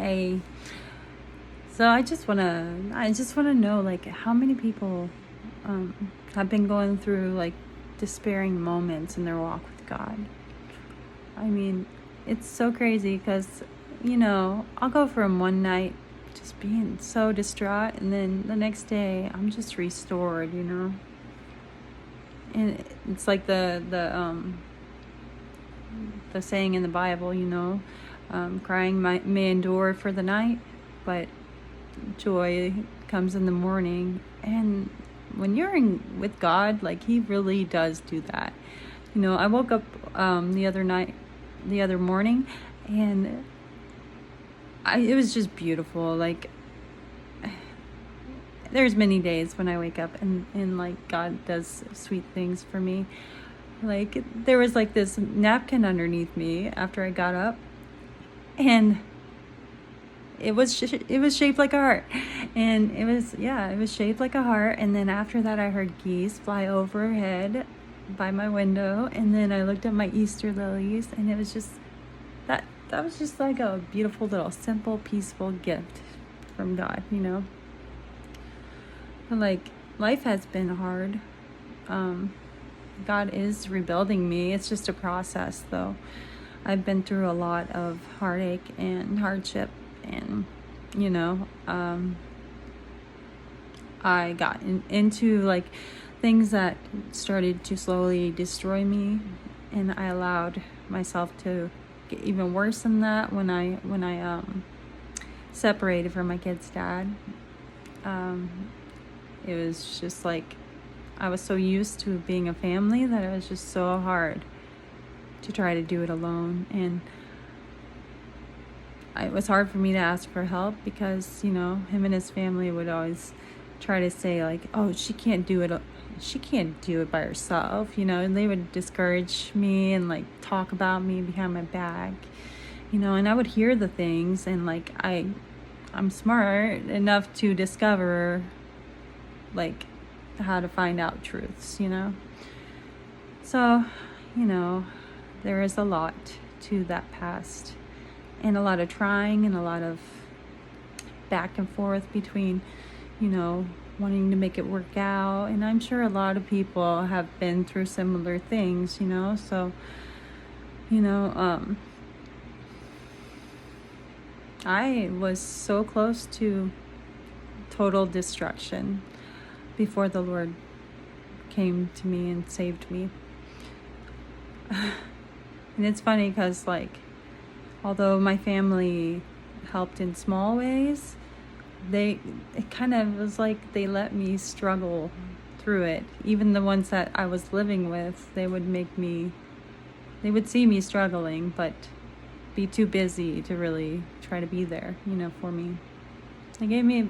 Hey, so I just wanna know, like, how many people have been going through like despairing moments in their walk with God. I mean, it's so crazy because, I'll go from one night just being so distraught, and then the next day I'm just restored. And it's like the saying in the Bible, crying may endure for the night, but joy comes in the morning. And when you're with God, like, He really does do that. I woke up the other morning, and it was just beautiful. Like, there's many days when I wake up and like God does sweet things for me. Like, there was like this napkin underneath me after I got up, and it was shaped like a heart, and it was shaped like a heart. And then after that, I heard geese fly overhead by my window, and then I looked at my Easter lilies, and it was just that was just like a beautiful little simple peaceful gift from God. But like, life has been hard. God is rebuilding me. It's just a process, though. I've been through a lot of heartache and hardship, and I got into like things that started to slowly destroy me, and I allowed myself to get even worse than that when I separated from my kid's dad. It was just like I was so used to being a family that it was just so hard to try to do it alone. And it was hard for me to ask for help because, him and his family would always try to say like, oh, she can't do it by herself, and they would discourage me and like talk about me behind my back, and I would hear the things, and like I'm smart enough to discover like how to find out truths. So, there is a lot to that past, and a lot of trying, and a lot of back and forth between, wanting to make it work out. And I'm sure a lot of people have been through similar things, so, I was so close to total destruction before the Lord came to me and saved me. And it's funny because, like, although my family helped in small ways, it kind of was like they let me struggle through it. Even the ones that I was living with, they would see me struggling, but be too busy to really try to be there, for me. They gave me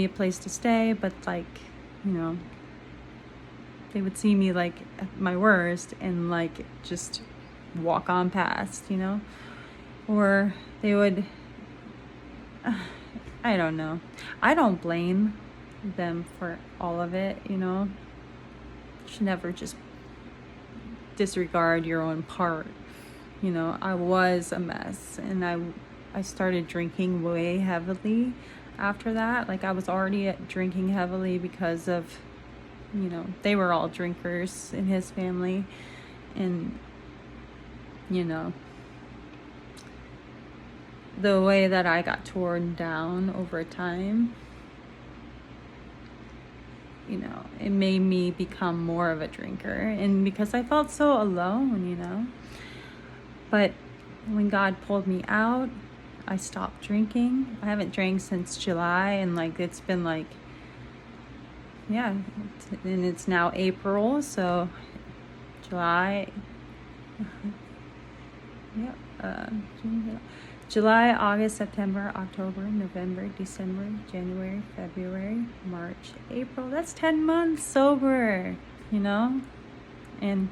a place to stay, but like, they would see me like at my worst and like just walk on past, or they would, I don't know. I don't blame them for all of it, You should never just disregard your own part. I was a mess, and I started drinking way heavily after that. Like, I was already drinking heavily because of, they were all drinkers in his family. And, the way that I got torn down over time, it made me become more of a drinker. And because I felt so alone. But when God pulled me out, I stopped drinking. I haven't drank since July, and like it's been like, yeah, and it's now April, so July, yeah, July, August, September, October, November, December, January, February, March, April. That's 10 months sober, and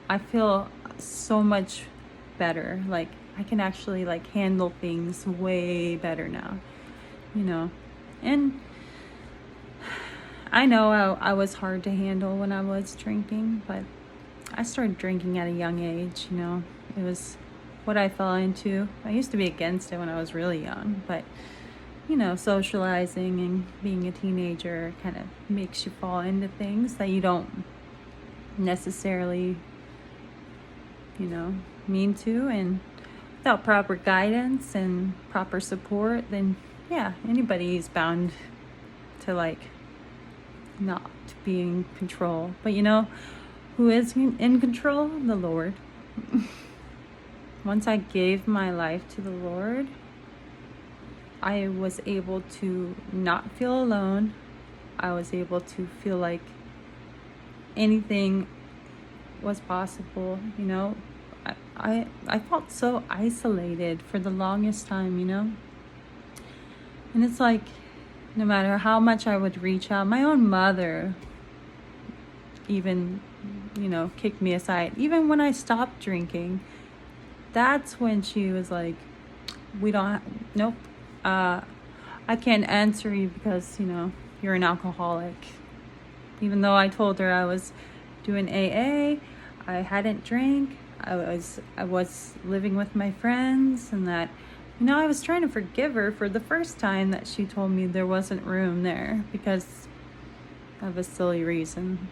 I feel so much better. Like, I can actually like handle things way better now, and I know I was hard to handle when I was drinking, but I started drinking at a young age. It was what I fell into. I used to be against it when I was really young, but socializing and being a teenager kind of makes you fall into things that you don't necessarily, mean to. And without proper guidance and proper support, then yeah, anybody's bound to not be in control. But who is in control? The Lord. Once I gave my life to the Lord, I was able to not feel alone. I was able to feel like anything was possible. I felt so isolated for the longest time, And it's like, no matter how much I would reach out, my own mother even, kicked me aside. Even when I stopped drinking, that's when she was like, nope, I can't answer you because, you're an alcoholic. Even though I told her I was doing AA, I hadn't drank, I was living with my friends, and that, I was trying to forgive her for the first time that she told me there wasn't room there because of a silly reason.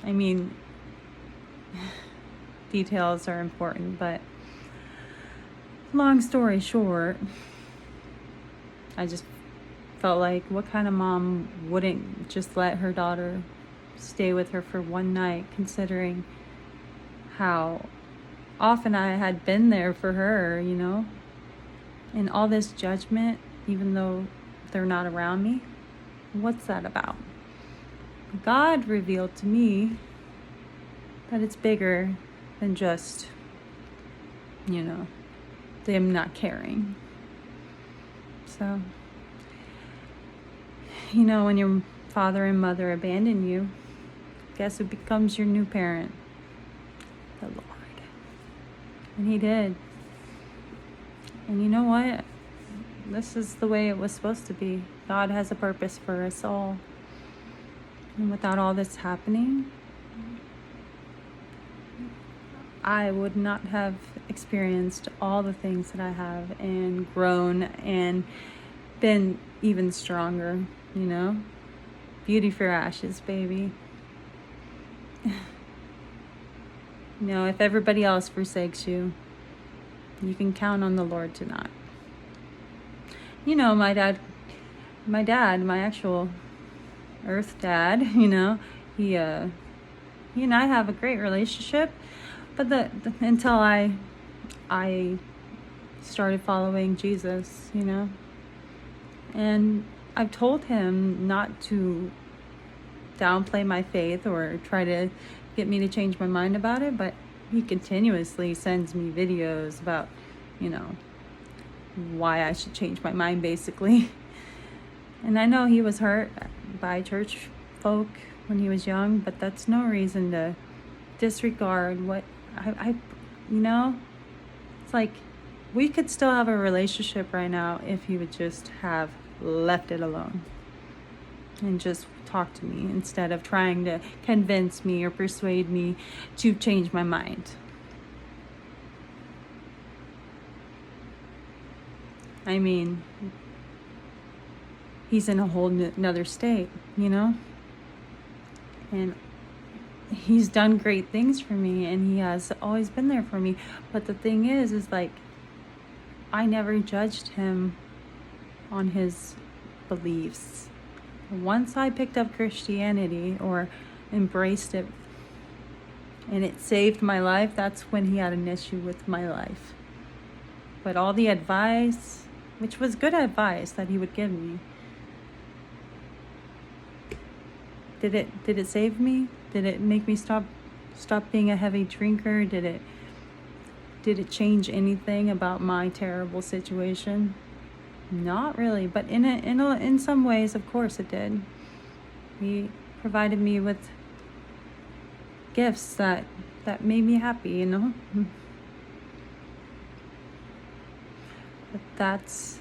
I mean, details are important, but long story short, I just felt like, what kind of mom wouldn't just let her daughter stay with her for one night, considering how often I had been there for her, and all this judgment, even though they're not around me. What's that about? God revealed to me that it's bigger than just, them not caring. So, when your father and mother abandon you, guess who becomes your new parent? The Lord. And He did. And you know what? This is the way it was supposed to be. God has a purpose for us all. And without all this happening, I would not have experienced all the things that I have and grown and been even stronger, Beauty for ashes, baby. If everybody else forsakes you, you can count on the Lord to not. My dad, my actual earth dad, he and I have a great relationship, but until I started following Jesus, and I've told him not to downplay my faith or try to get me to change my mind about it, but he continuously sends me videos about, why I should change my mind, basically. And I know he was hurt by church folk when he was young, but that's no reason to disregard what it's like, we could still have a relationship right now if he would just have left it alone and just talk to me instead of trying to convince me or persuade me to change my mind. I mean, he's in a whole another state, and he's done great things for me, and he has always been there for me. But the thing is like, I never judged him on his beliefs. Once I picked up Christianity or embraced it and it saved my life, that's when he had an issue with my life. But all the advice, which was good advice that he would give me, did it save me? Did it make me stop being a heavy drinker? Did it change anything about my terrible situation? Not really, but in some ways, of course, it did. He provided me with gifts that made me happy, But that's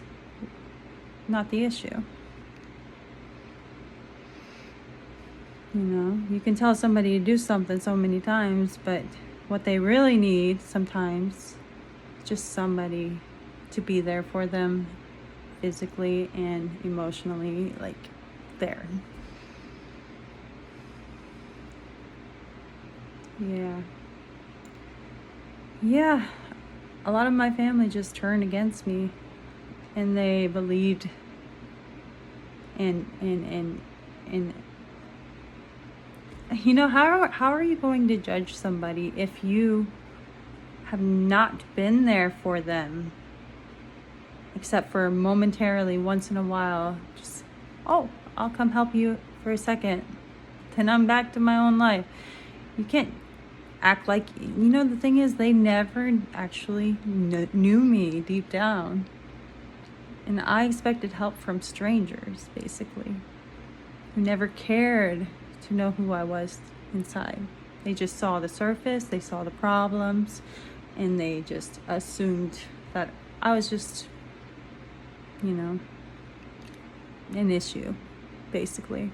not the issue. You can tell somebody to do something so many times, but what they really need sometimes just somebody to be there for them physically and emotionally, like there. Yeah, a lot of my family just turned against me, and they believed and how are you going to judge somebody if you have not been there for them, except for momentarily once in a while? Just, oh, I'll come help you for a second, then I'm back to my own life. You can't act like, the thing is, they never actually knew me deep down, and I expected help from strangers, basically, who never cared to know who I was inside. They just saw the surface, they saw the problems, and they just assumed that I was just, an issue, basically.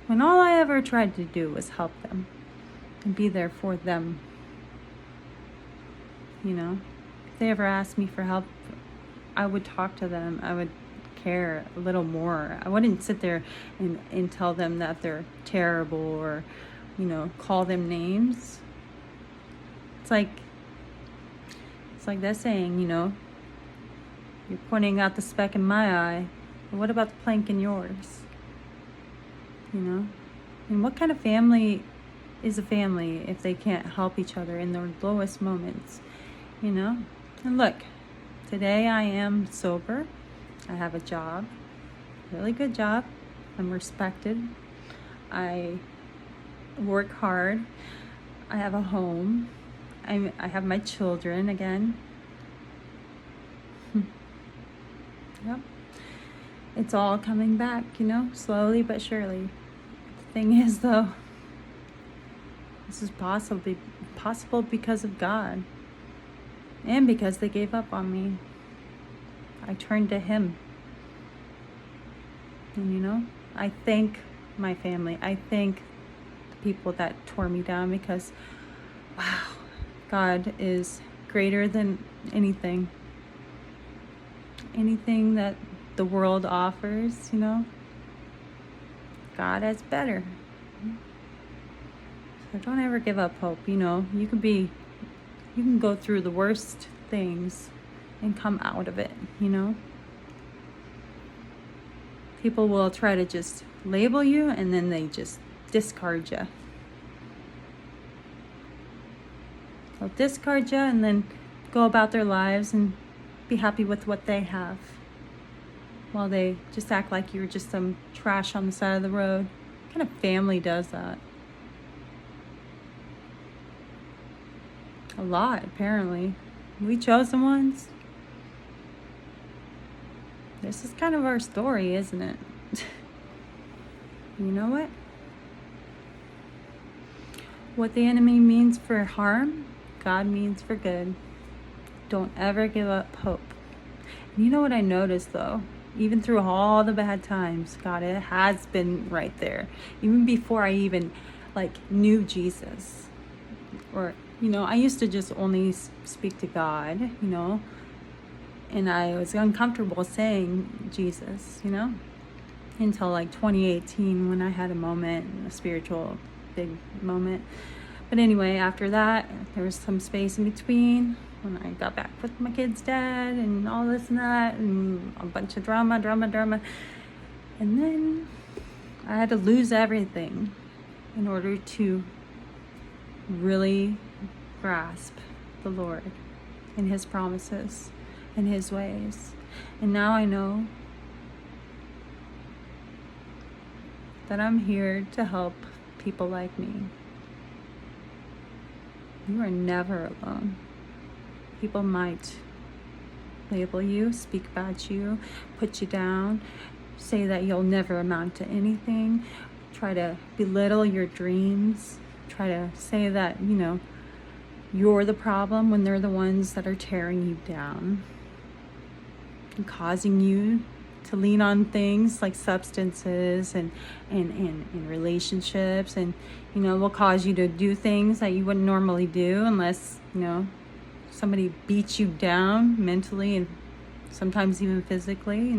When all I ever tried to do was help them and be there for them. If they ever asked me for help, I would talk to them. I would care a little more. I wouldn't sit there and tell them that they're terrible or, call them names. It's like that saying, you're pointing out the speck in my eye, but what about the plank in yours? And what kind of family is a family if they can't help each other in their lowest moments? And look, today I am sober. I have a job, really good job. I'm respected. I work hard. I have a home. I have my children again. Yep. It's all coming back, slowly but surely. The thing is, though, this is possible because of God, and because they gave up on me. I turned to Him. And I thank my family. I thank the people that tore me down, because, wow, God is greater than anything that the world offers, God is better. So don't ever give up hope. You can go through the worst things and come out of it. People will try to just label you, and then they just discard you. They'll discard you and then go about their lives and be happy with what they have, while they just act like you're just some trash on the side of the road. What kind of family does that? A lot, apparently. We chosen ones. This is kind of our story, isn't it? You know what? What the enemy means for harm, God means for good. Don't ever give up hope. And you know what I noticed, though? Even through all the bad times, God has been right there. Even before I even knew Jesus. Or, I used to just only speak to God, and I was uncomfortable saying Jesus, until 2018, when I had a moment, a spiritual big moment. But anyway, after that, there was some space in between when I got back with my kid's dad and all this and that, and a bunch of drama. And then I had to lose everything in order to really grasp the Lord and His promises and His ways. And now I know that I'm here to help people like me. You are never alone. People might label you, speak about you, put you down, say that you'll never amount to anything, try to belittle your dreams, try to say that, you're the problem when they're the ones that are tearing you down and causing you to lean on things like substances and relationships, and will cause you to do things that you wouldn't normally do unless somebody beats you down mentally and sometimes even physically.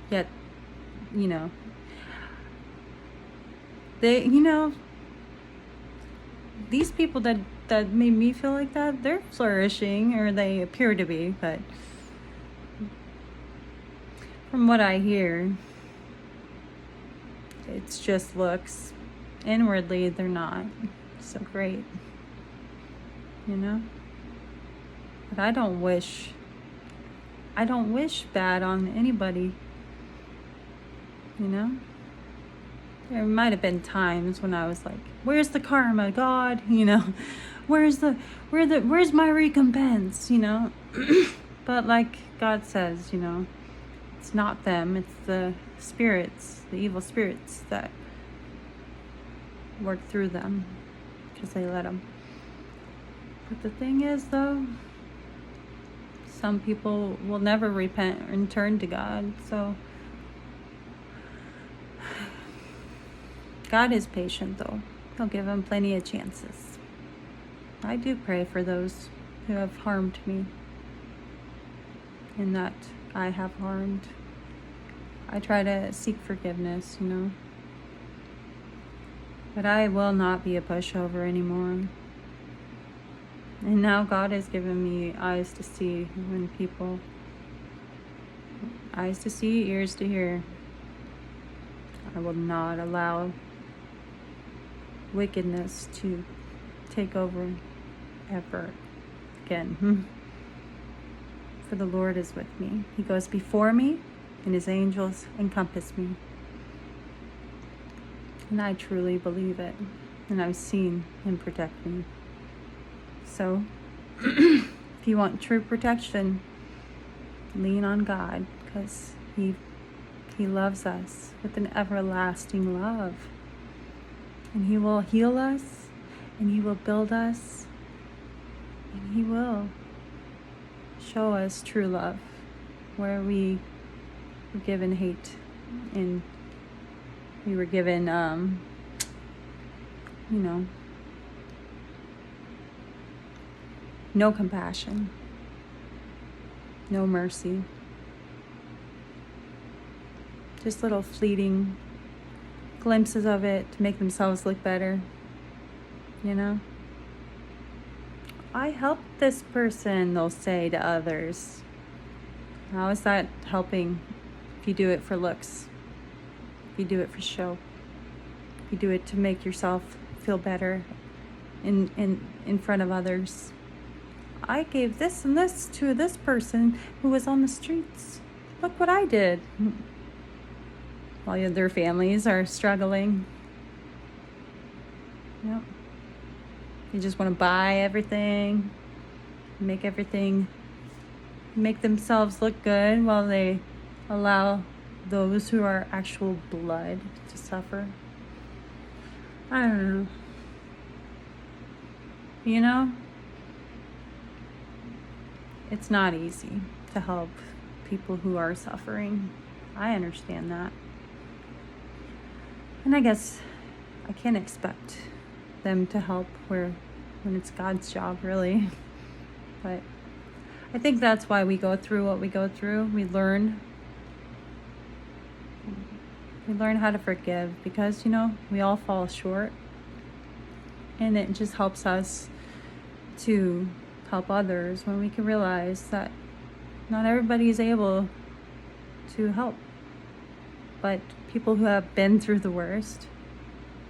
Yet they these people that made me feel like that, they're flourishing, or they appear to be, but from what I hear, it's just looks. Inwardly, they're not so great, but I don't wish bad on anybody. There might have been times when I was like, where's the karma, God? Where's my recompense? But like God says, it's not them, it's the spirits, the evil spirits that work through them because they let them. But the thing is, though, some people will never repent and turn to God. So God is patient, though. He'll give them plenty of chances. I do pray for those who have harmed me and that I have harmed. I try to seek forgiveness, But I will not be a pushover anymore. And now God has given me eyes to see when people, eyes to see, ears to hear. I will not allow wickedness to take over ever again. For the Lord is with me. He goes before me, and his angels encompass me. And I truly believe it. And I've seen him protect me. So, if you want true protection, lean on God, because He loves us with an everlasting love. And He will heal us, and He will build us, and He will show us true love where we were given hate and we were given, no compassion, no mercy. Just little fleeting glimpses of it to make themselves look better, I helped this person, they'll say to others. How is that helping if you do it for looks? If you do it for show? If you do it to make yourself feel better in front of others? I gave this and this to this person who was on the streets. Look what I did. While their families are struggling. Yep. They just want to buy everything, make themselves look good while they allow those who are actual blood to suffer. I don't know. It's not easy to help people who are suffering. I understand that. And I guess I can't expect them to help when it's God's job, really. But I think that's why we go through what we go through. We learn how to forgive because, we all fall short. And it just helps us to help others when we can realize that not everybody is able to help. But people who have been through the worst,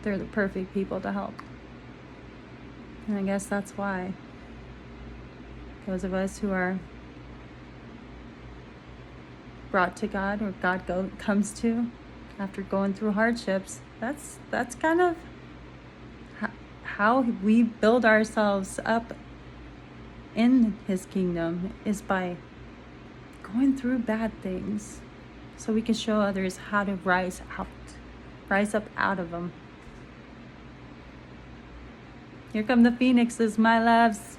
they're the perfect people to help. And I guess that's why those of us who are brought to God, or God comes to after going through hardships, that's kind of how we build ourselves up in His kingdom, is by going through bad things so we can show others how to rise up out of them. Here come the phoenixes, my loves.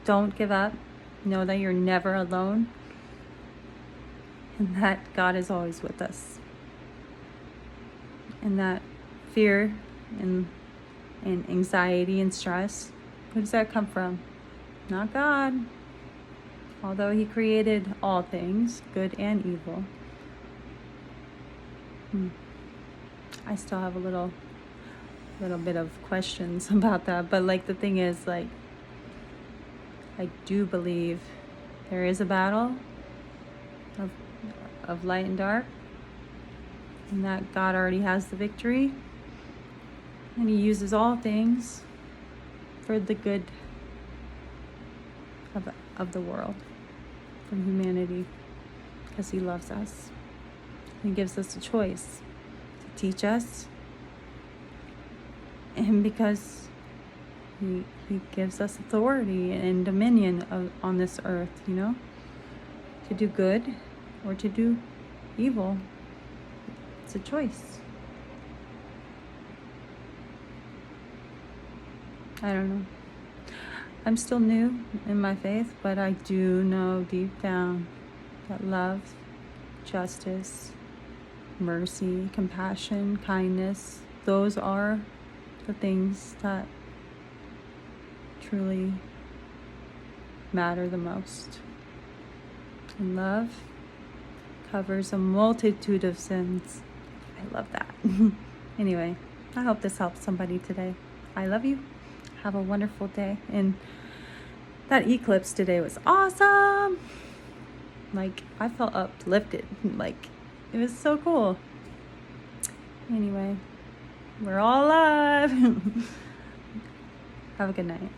Don't give up. Know that you're never alone, and that God is always with us. And that fear and anxiety and stress, where does that come from? Not God. Although He created all things, good and evil. I still have a little bit of questions about that. But like, the thing is, like, I do believe there is a battle of light and dark, and that God already has the victory, and He uses all things for the good of the world, for humanity, because He loves us. He gives us a choice to teach us, and because He gives us authority and dominion on this earth, to do good or to do evil. It's a choice. I don't know. I'm still new in my faith, but I do know deep down that love, justice, mercy, compassion, kindness, those are the things that truly matter the most. And love covers a multitude of sins. I love that. Anyway, I hope this helps somebody today. I love you. Have a wonderful day. And that eclipse today was awesome. Like, I felt uplifted. Like, it was so cool. Anyway, we're all alive. Have a good night.